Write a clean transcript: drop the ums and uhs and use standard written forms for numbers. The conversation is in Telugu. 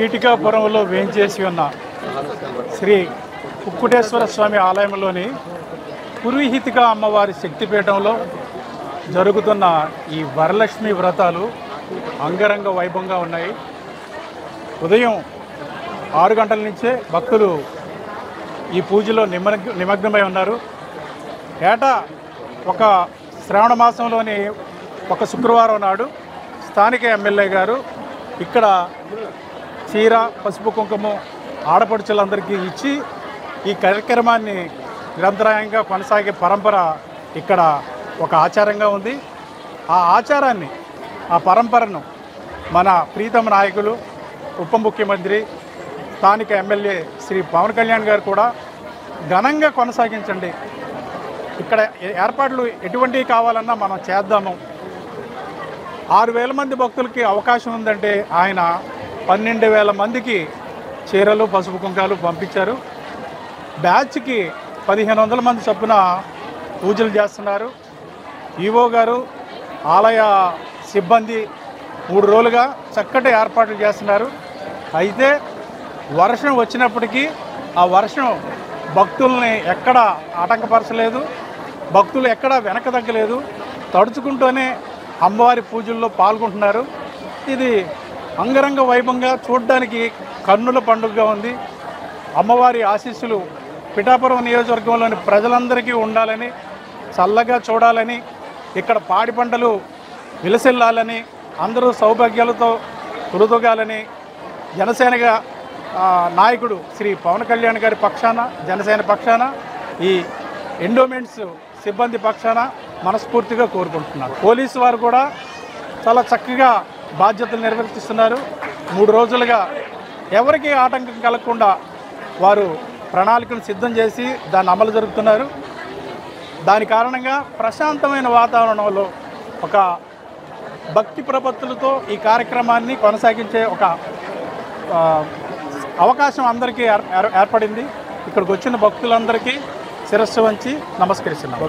పీఠికాపురంలో వేంచేసి ఉన్న శ్రీ కుక్కుటేశ్వర స్వామి ఆలయంలోని పురోహితిక అమ్మవారి శక్తిపీఠంలో జరుగుతున్న ఈ వరలక్ష్మి వ్రతాలు అంగరంగ వైభవంగా ఉన్నాయి. ఉదయం 6 గంటల నుంచే భక్తులు ఈ పూజలో నిమగ్నమై ఉన్నారు. ఏటా ఒక శ్రావణ మాసంలోని ఒక శుక్రవారం నాడు స్థానిక ఎమ్మెల్యే గారు ఇక్కడ చీర, పసుపు, కుంకుమ ఆడపడుచులందరికీ ఇచ్చి ఈ కార్యక్రమాన్ని నిరంతరాయంగా కొనసాగే పరంపర ఇక్కడ ఒక ఆచారంగా ఉంది. ఆ ఆచారాన్ని, ఆ పరంపరను మన ప్రీతమ నాయకులు, ఉప ముఖ్యమంత్రి, స్థానిక ఎమ్మెల్యే శ్రీ పవన్ కళ్యాణ్ గారు కూడా ఘనంగా కొనసాగించండి. ఇక్కడ ఏర్పాట్లు ఎటువంటివి కావాలన్నా మనం చేద్దాము. 6,000 మంది భక్తులకి అవకాశం ఉందంటే ఆయన 12,000 మందికి చీరలు, పసుపు కుంకాలు పంపించారు. బ్యాచ్కి 1,500 మంది చొప్పున పూజలు చేస్తున్నారు. ఈవో గారు, ఆలయ సిబ్బంది 3 రోజులుగా చక్కటి ఏర్పాట్లు చేస్తున్నారు. అయితే వర్షం వచ్చినప్పటికీ ఆ వర్షం భక్తుల్ని ఎక్కడ ఆటంకపరచలేదు, భక్తులు ఎక్కడ వెనక తగ్గలేదు. తడుచుకుంటూనే అమ్మవారి పూజల్లో పాల్గొంటున్నారు. ఇది అంగరంగ వైభవంగా చూడడానికి కన్నుల పండుగగా ఉంది. అమ్మవారి ఆశీస్సులు పిఠాపురం నియోజకవర్గంలోని ప్రజలందరికీ ఉండాలని, చల్లగా చూడాలని, ఇక్కడ పాడి పంటలు విలసిల్లాలని, అందరూ సౌభాగ్యాలతో తొలుతొగాలని జనసేనగా నాయకుడు శ్రీ పవన్ కళ్యాణ్ గారి పక్షాన, జనసేన పక్షాన, ఈ ఎండోమెంట్స్ సిబ్బంది పక్షాన మనస్ఫూర్తిగా కోరుకుంటున్నారు. పోలీసు వారు కూడా చాలా చక్కగా బాధ్యతలు నిర్వర్తిస్తున్నారు. 3 రోజులుగా ఎవరికి ఆటంకం కలగకుండా వారు ప్రణాళికలు సిద్ధం చేసి దాన్ని అమలు జరుపుతున్నారు. దాని కారణంగా ప్రశాంతమైన వాతావరణంలో ఒక భక్తి ప్రపత్తులతో ఈ కార్యక్రమాన్ని కొనసాగించే ఒక అవకాశం అందరికీ ఏర్పడింది. ఇక్కడికి వచ్చిన భక్తులందరికీ శిరస్సు వంచి నమస్కరిస్తున్నాం.